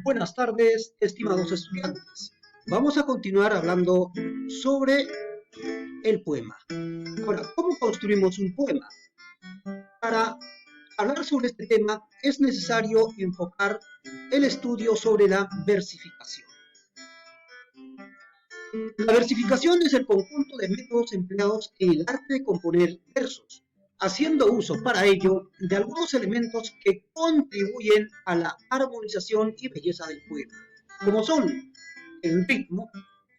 Buenas tardes, estimados estudiantes. Vamos a continuar hablando sobre el poema. Ahora, ¿cómo construimos un poema? Para hablar sobre este tema es necesario enfocar el estudio sobre la versificación. La versificación es el conjunto de métodos empleados en el arte de componer versos, haciendo uso para ello de algunos elementos que contribuyen a la armonización y belleza del poema, como son el ritmo,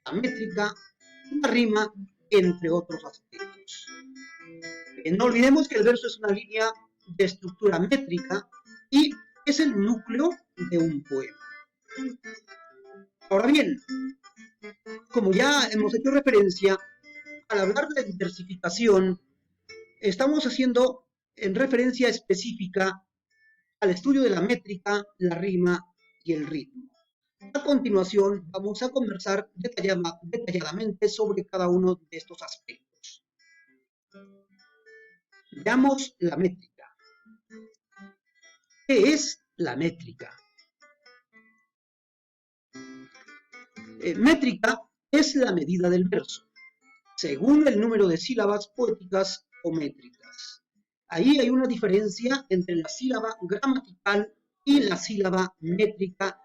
la métrica, la rima, entre otros aspectos. No olvidemos que el verso es una línea de estructura métrica y es el núcleo de un poema. Ahora bien, como ya hemos hecho referencia, al hablar de versificación, estamos haciendo en referencia específica al estudio de la métrica, la rima y el ritmo. A continuación, vamos a conversar detalladamente sobre cada uno de estos aspectos. Veamos la métrica. ¿Qué es la métrica? Métrica es la medida del verso, según el número de sílabas poéticas o métricas. Ahí hay una diferencia entre la sílaba gramatical y la sílaba métrica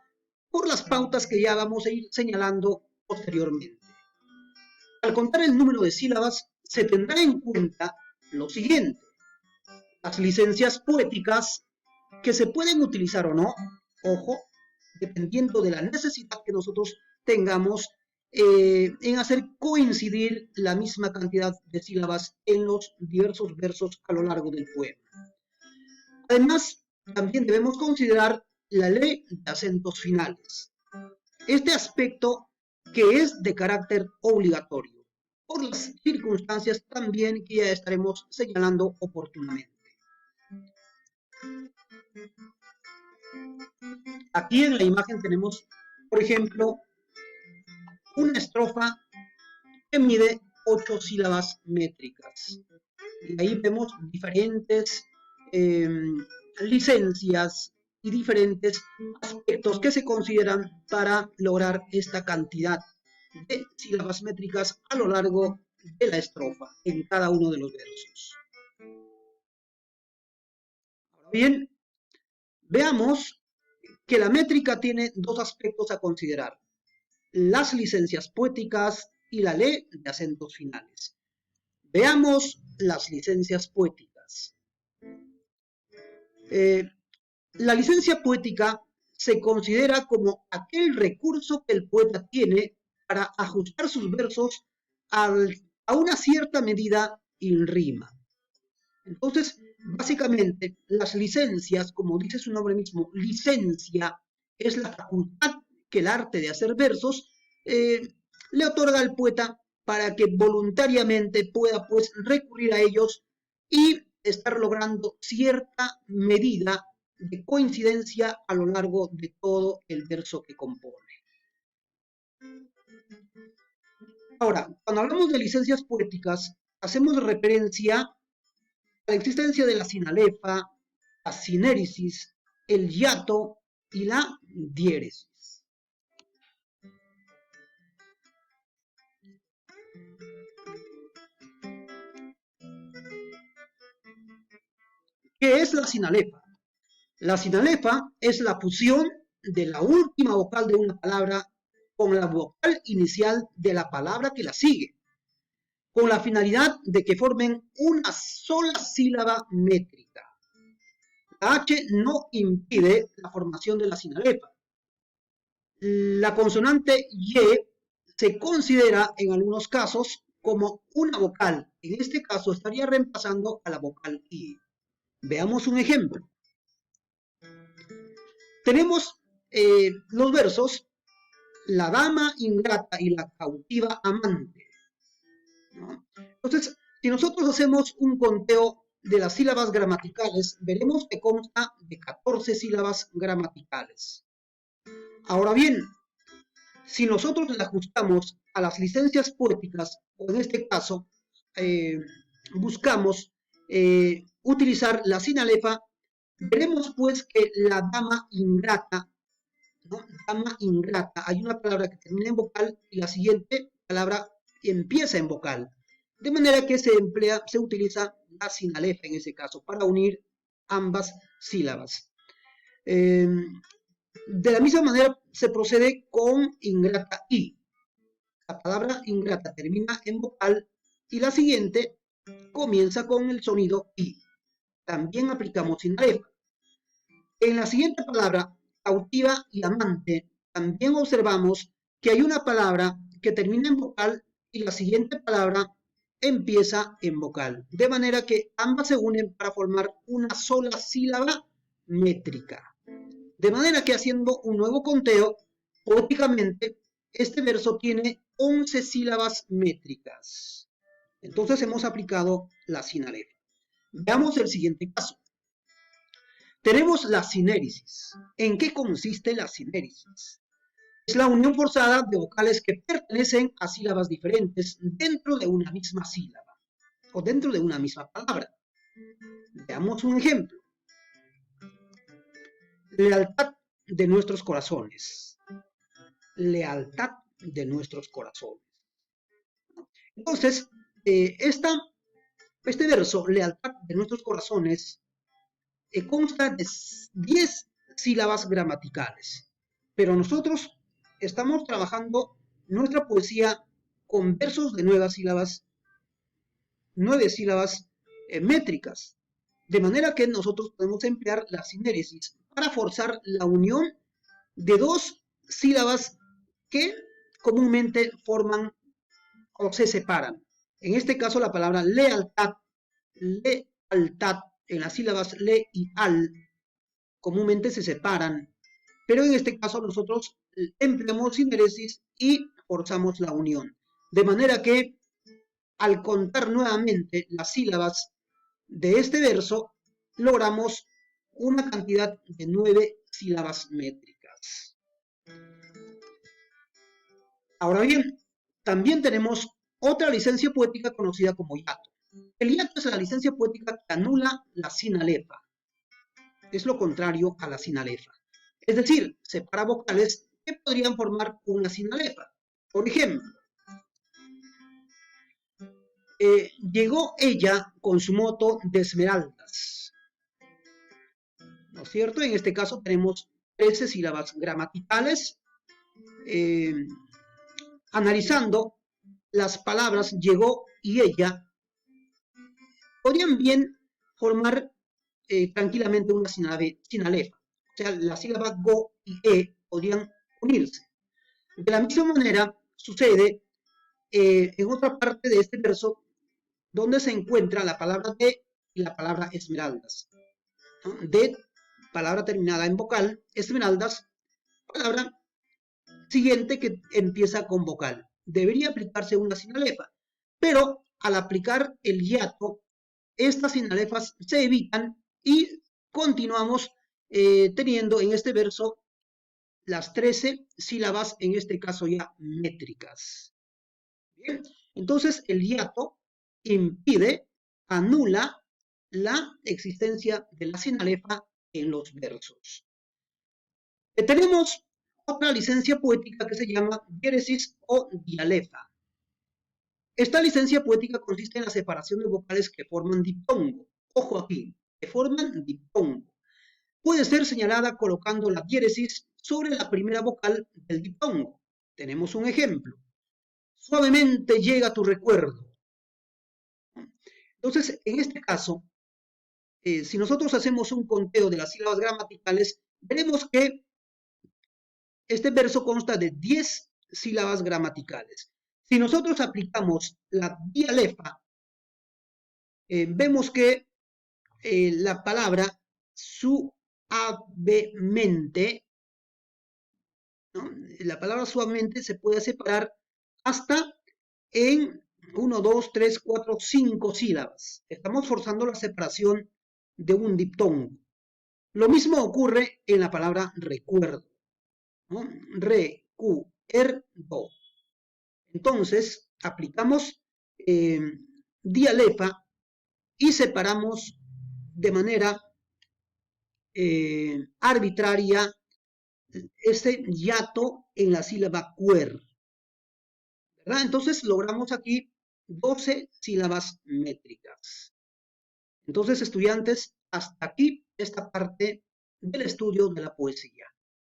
por las pautas que ya vamos a ir señalando posteriormente. Al contar el número de sílabas, se tendrá en cuenta lo siguiente: las licencias poéticas que se pueden utilizar o no, ojo, dependiendo de la necesidad que nosotros tengamos en hacer coincidir la misma cantidad de sílabas en los diversos versos a lo largo del poema. Además, también debemos considerar la ley de acentos finales. Este aspecto que es de carácter obligatorio, por las circunstancias también que ya estaremos señalando oportunamente. Aquí en la imagen tenemos, por ejemplo, una estrofa que mide 8 sílabas métricas. Y ahí vemos diferentes licencias y diferentes aspectos que se consideran para lograr esta cantidad de sílabas métricas a lo largo de la estrofa en cada uno de los versos. Ahora bien, veamos que la métrica tiene dos aspectos a considerar: las licencias poéticas y la ley de acentos finales. Veamos las licencias poéticas. La licencia poética se considera como aquel recurso que el poeta tiene para ajustar sus versos a una cierta medida y rima. Entonces, básicamente, las licencias, como dice su nombre mismo, licencia es la facultad que el arte de hacer versos le otorga al poeta para que voluntariamente pueda pues recurrir a ellos y estar logrando cierta medida de coincidencia a lo largo de todo el verso que compone. Ahora, cuando hablamos de licencias poéticas, hacemos referencia a la existencia de la sinalefa, la sinérisis, el hiato y la diéresis. ¿Qué es la sinalefa? La sinalefa es la fusión de la última vocal de una palabra con la vocal inicial de la palabra que la sigue, con la finalidad de que formen una sola sílaba métrica. La H no impide la formación de la sinalefa. La consonante Y se considera en algunos casos como una vocal. En este caso estaría reemplazando a la vocal I. Veamos un ejemplo. Tenemos los versos: la dama ingrata y la cautiva amante, ¿no? Entonces, si nosotros hacemos un conteo de las sílabas gramaticales, veremos que consta de 14 sílabas gramaticales. Ahora bien, si nosotros le ajustamos a las licencias poéticas, o en este caso, buscamos utilizar la sinalefa, veremos pues que la dama ingrata ¿no? Dama ingrata. Hay una palabra que termina en vocal y la siguiente palabra empieza en vocal. De manera que se utiliza la sinalefa en ese caso para unir ambas sílabas. De la misma manera se procede con ingrata y. La palabra ingrata termina en vocal y la siguiente comienza con el sonido i. También aplicamos sinalefa. En la siguiente palabra, cautiva y amante, también observamos que hay una palabra que termina en vocal y la siguiente palabra empieza en vocal. De manera que ambas se unen para formar una sola sílaba métrica. De manera que haciendo un nuevo conteo, poéticamente, este verso tiene 11 sílabas métricas. Entonces hemos aplicado la sinalefa. Veamos el siguiente caso. Tenemos la sinérisis. ¿En qué consiste la sinérisis? Es la unión forzada de vocales que pertenecen a sílabas diferentes dentro de una misma sílaba o dentro de una misma palabra. Veamos un ejemplo. Lealtad de nuestros corazones. Lealtad de nuestros corazones. Entonces, este verso, lealtad de nuestros corazones, consta de 10 sílabas gramaticales. Pero nosotros estamos trabajando nuestra poesía con versos de 9 sílabas métricas. De manera que nosotros podemos emplear la sinéresis para forzar la unión de 2 sílabas que comúnmente forman o se separan. En este caso la palabra lealtad, en las sílabas le y al comúnmente se separan, pero en este caso nosotros empleamos sinéresis y forzamos la unión. De manera que al contar nuevamente las sílabas de este verso, logramos una cantidad de 9 sílabas métricas. Ahora bien, también tenemos otra licencia poética conocida como hiato. El hiato es la licencia poética que anula la sinalefa. Es lo contrario a la sinalefa. Es decir, separa vocales que podrían formar una sinalefa. Por ejemplo, llegó ella con su moto de esmeraldas. ¿No es cierto? En este caso tenemos 13 sílabas gramaticales. Analizando las palabras llegó y ella, podrían bien formar tranquilamente una sinalefa. O sea, las sílabas go y e podrían unirse. De la misma manera sucede en otra parte de este verso donde se encuentra la palabra de y la palabra esmeraldas. ¿No? De, palabra terminada en vocal, esmeraldas, palabra siguiente que empieza con vocal. Debería aplicarse una sinalefa, pero al aplicar el hiato, estas sinalefas se evitan y continuamos teniendo en este verso las 13 sílabas, en este caso ya métricas. Bien, entonces el hiato impide, anula la existencia de la sinalefa en los versos. Tenemos otra licencia poética que se llama diéresis o dialefa. Esta licencia poética consiste en la separación de vocales que forman diptongo. Ojo aquí, que forman diptongo. Puede ser señalada colocando la diéresis sobre la primera vocal del diptongo. Tenemos un ejemplo. Suavemente llega tu recuerdo. Entonces, en este caso, si nosotros hacemos un conteo de las sílabas gramaticales, veremos que este verso consta de 10 sílabas gramaticales. Si nosotros aplicamos la dialefa, vemos que la palabra suavemente, ¿no? La palabra suavemente se puede separar hasta en 1, 2, 3, 4, 5 sílabas. Estamos forzando la separación de un diptongo. Lo mismo ocurre en la palabra recuerdo, ¿no? Recuerdo. Entonces, aplicamos dialefa y separamos de manera arbitraria ese hiato en la sílaba cuer, ¿verdad? Entonces logramos aquí 12 sílabas métricas. Entonces, estudiantes, hasta aquí esta parte del estudio de la poesía,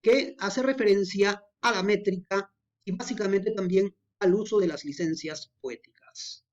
que hace referencia a la métrica y básicamente también al uso de las licencias poéticas.